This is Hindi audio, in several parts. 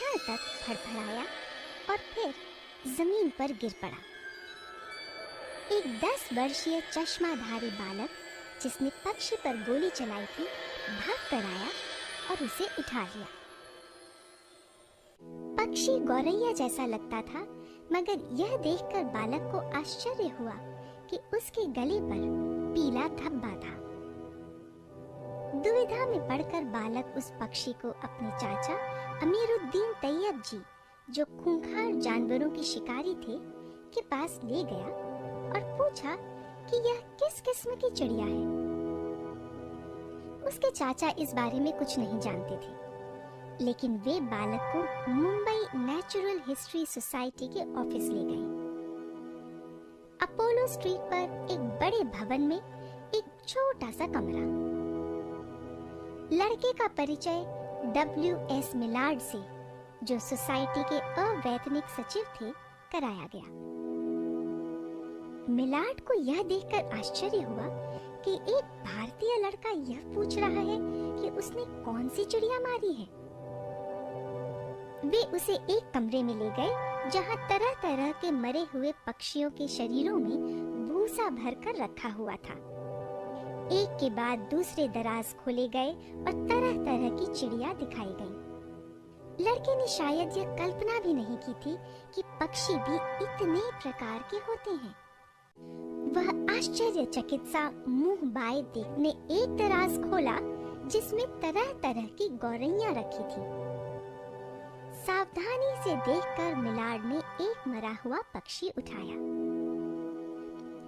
क्षण तक फड़फड़ाया और फिर जमीन पर गिर पड़ा। एक 10 वर्षीय चश्माधारी बालक जिसने पक्षी पर गोली चलाई थी भाग कर आया और उसे उठा लिया। पक्षी गौरैया जैसा लगता था, मगर यह देखकर बालक को आश्चर्य हुआ कि उसके गले पर पीला धब्बा था। दुविधा में पड़कर बालक उस पक्षी को अपने चाचा अमीरुद्दीन तैयब जी, जो खूंखार जानवरों के शिकारी थे, के पास ले गया और पूछा कि यह किस किस्म की चिड़िया है। उसके चाचा इस बारे में कुछ नहीं जानते थे, लेकिन वे बालक को मुंबई नेचुरल हिस्ट्री सोसाइटी के ऑफिस ले गए। अपोलो स्ट्रीट पर एक बड़े भवन में एक छोटा सा कमरा। लड़के का परिचय W.S. मिलार्ड से, जो सोसाइटी के अवैतनिक सचिव थे, कराया गया। मिलार्ड को यह देखकर आश्चर्य हुआ कि एक भारतीय लड़का यह पूछ रहा है कि उसने कौन सी चिड़िया मारी है। वे उसे एक कमरे में ले गए जहां तरह तरह के मरे हुए पक्षियों के शरीरों में भूसा भरकर रखा हुआ था। एक के बाद दूसरे दराज खोले गए और तरह तरह की चिड़िया दिखाई गईं। लड़के ने शायद यह कल्पना भी नहीं की थी कि पक्षी भी इतने प्रकार के होते हैं। वह आश्चर्यचकित सा मुंह बाए देखने एक दराज खोला जिसमें तरह तरह की गौरैया रखी थी। सावधानी से देखकर मिलार्ड ने एक मरा हुआ पक्षी उठाया।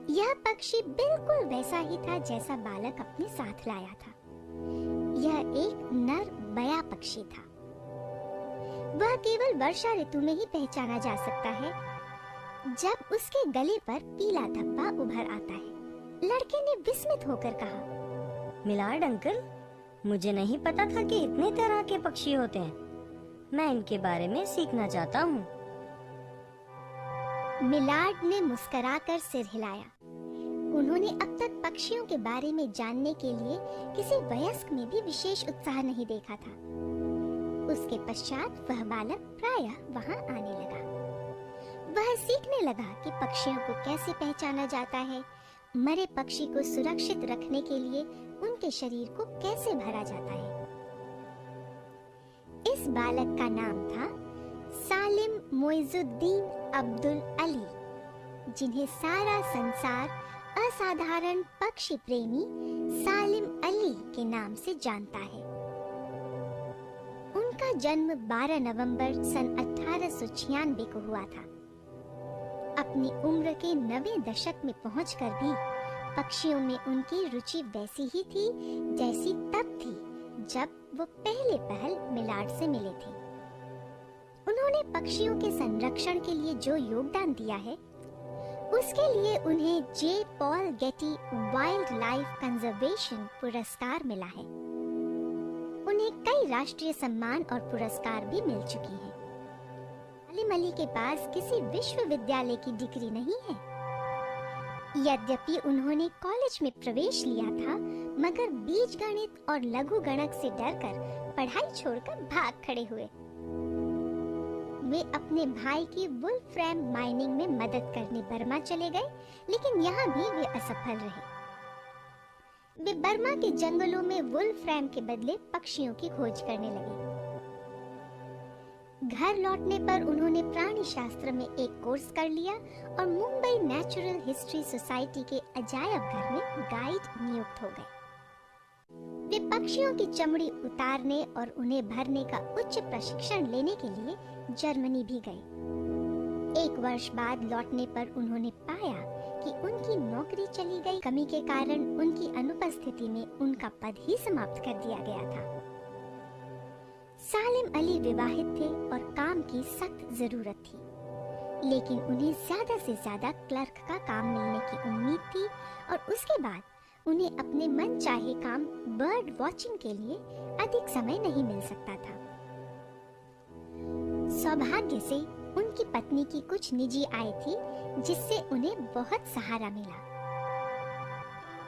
यह पक्षी बिल्कुल वैसा ही था जैसा बालक अपने साथ लाया था। यह एक नर बया पक्षी था। वह केवल वर्षा ऋतु में ही पहचाना जा सकता है, जब उसके गले पर पीला धब्बा उभर आता है। लड़के ने विस्मित होकर कहा, मिलार्ड अंकल, मुझे नहीं पता था कि इतने तरह के पक्षी होते हैं। मैं इनके बारे में सीखना चाहता हूँ। मिलार्ड ने मुस्कुराकर सिर हिलाया। उन्होंने अब तक पक्षियों के बारे में जानने के लिए किसी वयस्क में भी विशेष उत्साह नहीं देखा था। उसके पश्चात वह बालक प्रायः वहां आने लगा। वह सीखने लगा कि पक्षियों को कैसे पहचाना जाता है, मरे पक्षी को सुरक्षित रखने के लिए उनके शरीर को कैसे भरा जाता है। इस बालक का नाम था सालिम मोइजुद्दीन अब्दुल अली, जिन्हें सारा संसार असाधारण पक्षी प्रेमी सालिम अली के नाम से जानता है। उनका जन्म 12 नवंबर सन 1896 को हुआ था। अपनी उम्र के 90 दशक में पहुंचकर भी पक्षियों में उनकी रुचि वैसी ही थी जैसी तब थी जब वो पहले पहल मिलार्ड से मिले थे। उन्होंने पक्षियों के संरक्षण के लिए जो योगदान दिया है, उसके लिए उन्हें J. Paul Getty wildlife conservation पुरस्कार मिला है। उन्हें कई राष्ट्रीय सम्मान और पुरस्कार भी मिल चुकी हैं। सालिम अली के पास किसी विश्वविद्यालय की डिग्री नहीं है। यद्यपि उन्होंने कॉलेज में प्रवेश लिया था, मगर बीजगणित और लघु गणक से डरकर पढ़ाई छोड़कर भाग खड़े हुए। वे अपने भाई की वुल्फ्राम माइनिंग में मदद करने बर्मा चले गए, लेकिन यहाँ भी वे असफल रहे। वे बर्मा के जंगलों में वुल्फ्राम के बदले पक्षियों की खोज करने लगे। घर लौटने पर उन्होंने प्राणी शास्त्र में एक कोर्स कर लिया और मुंबई नेचुरल हिस्ट्री सोसाइटी के अजायब घर में गाइड नियुक्त हो गए। वे पक्षियों की चमड़ी उतारने और उन्हें भरने का उच्च प्रशिक्षण लेने के लिए जर्मनी भी गए। एक वर्ष बाद लौटने पर उन्होंने पाया कि उनकी नौकरी चली गई। कमी के कारण उनकी अनुपस्थिति में उनका पद ही समाप्त कर दिया गया था। सालिम अली विवाहित थे और काम की सख्त जरूरत थी, लेकिन उन्हें ज्यादा से ज्यादा क्लर्क का काम मिलने की उम्मीद थी और उसके बाद उन्हें अपने मन चाहे काम बर्ड वॉचिंग के लिए अधिक समय नहीं मिल सकता था। सौभाग्य से उनकी पत्नी की कुछ निजी आय थी, जिससे उन्हें बहुत सहारा मिला।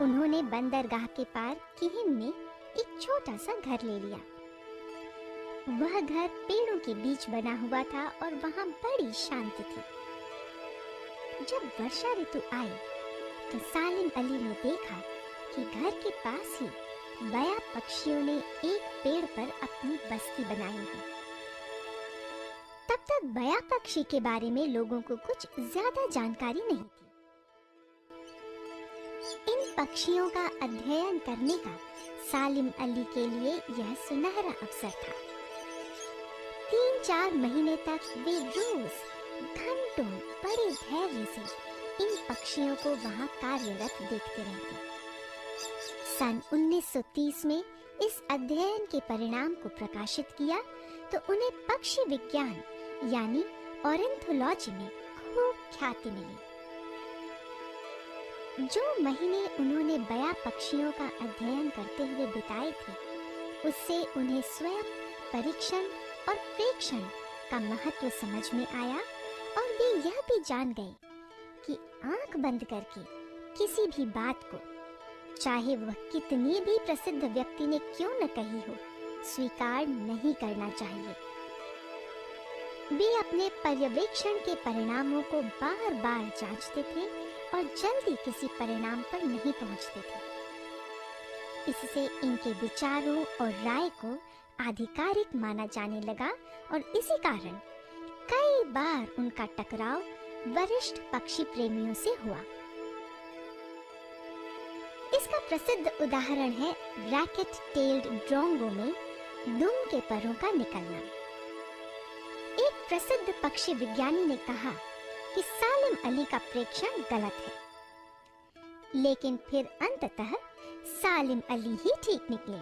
उन्होंने बंदरगाह के पार किहिम में एक छोटा सा घर ले लिया। वह घर पेड़ों के बीच बना हुआ था और वहां बड़ी शांति थी। जब वर्षा ऋतु आई तो सालिम अली ने देखा कि घर के पास ही बया पक्षियों ने एक पेड़ पर अपनी बस्ती बनाई है। तब तक बया पक्षी के बारे में लोगों को कुछ ज्यादा जानकारी नहीं थी। इन पक्षियों का अध्ययन करने का सालिम अली के लिए यह सुनहरा अवसर था। 3-4 महीने तक वे रोज घंटों बड़े धैर्य से इन पक्षियों को वहां कार्यरत देखते रहते। सन 1930 में इस अध्ययन के परिणाम को प्रकाशित किया तो उन्हें पक्षी विज्ञान यानी ऑर्निथोलॉजी में खूब ख्याति मिली। जो महीने उन्होंने बया पक्षियों का अध्ययन करते हुए बिताए थे, उससे उन्हें स्वयं परीक्षण और प्रेक्षण का महत्व समझ में आया और वे यह भी जान गए कि आंख बंद करके किसी भी बात को, चाहे वह कितनी भी प्रसिद्ध व्यक्ति ने क्यों न कही हो, स्वीकार नहीं करना चाहिए। वे अपने पर्यवेक्षण के परिणामों को बार बार जांचते थे और जल्दी किसी परिणाम पर नहीं पहुंचते थे। इससे इनके विचारों और राय को आधिकारिक माना जाने लगा और इसी कारण कई बार उनका टकराव वरिष्ठ पक्षी प्रेमियों से हुआ। इसका प्रसिद्ध उदाहरण है रैकेट टेल्ड ड्रोंगो में दुम के परों का निकलना। एक प्रसिद्ध पक्षी विज्ञानी ने कहा कि सालिम अली का प्रेक्षण गलत है, लेकिन फिर अंततः सालिम अली ही ठीक निकले।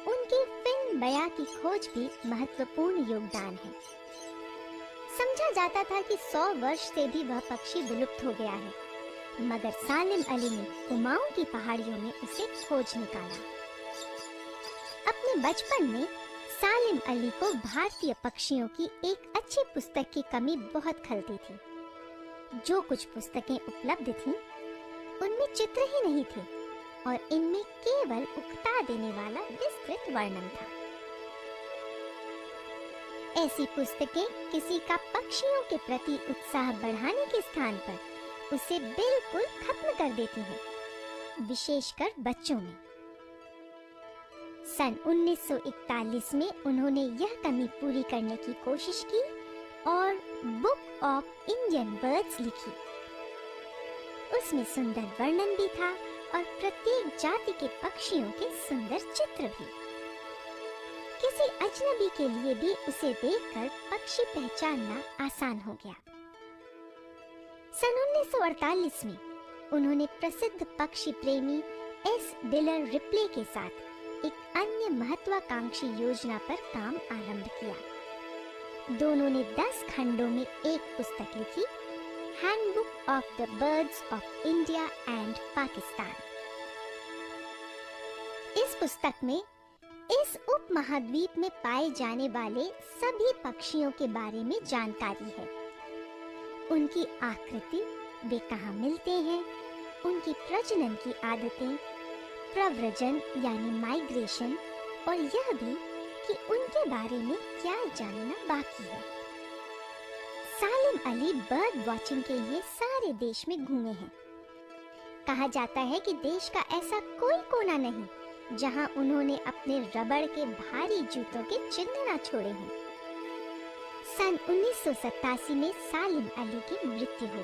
उनकी फिन बया की खोज भी महत्वपूर्ण योगदान है। समझा जाता था कि 100 वर्ष से भी वह पक्षी विलुप्त हो गया है, मगर सालिम अली ने कुमाऊं की पहाड़ियों में उसे खोज निकाला। अपने बचपन में सालिम अली को भारतीय पक्षियों की एक अच्छी पुस्तक की कमी बहुत खलती थी। जो कुछ पुस्तकें उपलब्ध थीं, उनमें चित्र ही नहीं थे और इनमें केवल उकता देने वाला विस्तृत वर्णन था। ऐसी पुस्तकें किसी का पक्षियों के प्रति उत्साह बढ़ाने के स्थान पर उसे बिल्कुल खत्म कर देती हैं, विशेषकर बच्चों में। सन 1941 में उन्होंने यह कमी पूरी करने की कोशिश की और बुक ऑफ इंडियन बर्ड्स लिखी। उसमें सुंदर वर्णन भी था और प्रत्येक जाति के पक्षियों के सुंदर चित्र भी। किसी अजनबी के लिए भी उसे देखकर पक्षी पहचानना आसान हो गया। सन 1948 में उन्होंने प्रसिद्ध पक्षी प्रेमी एस डिलर रिप्ले के साथ एक अन्य महत्वाकांक्षी योजना पर काम आरंभ किया। दोनों ने 10 खंडों में एक पुस्तक लिखी, handbook of the birds of India and Pakistan. इस पुस्तक में इस उपमहाद्वीप में पाए जाने वाले सभी पक्षियों के बारे में जानकारी है। उनकी आकृति, वे कहाँ मिलते हैं, उनकी प्रजनन की आदतें, प्रव्रजन यानी माइग्रेशन, और यह भी कि उनके बारे में क्या जानना बाकी है। सालिम अली बर्ड वॉचिंग के लिए सारे देश में घूमे हैं। कहा जाता है कि देश का ऐसा कोई कोना नहीं जहां उन्होंने अपने रबड़ के भारी जूतों के चिन्ह न छोड़े हों। सन 1987 में सालिम अली की मृत्यु हो गई।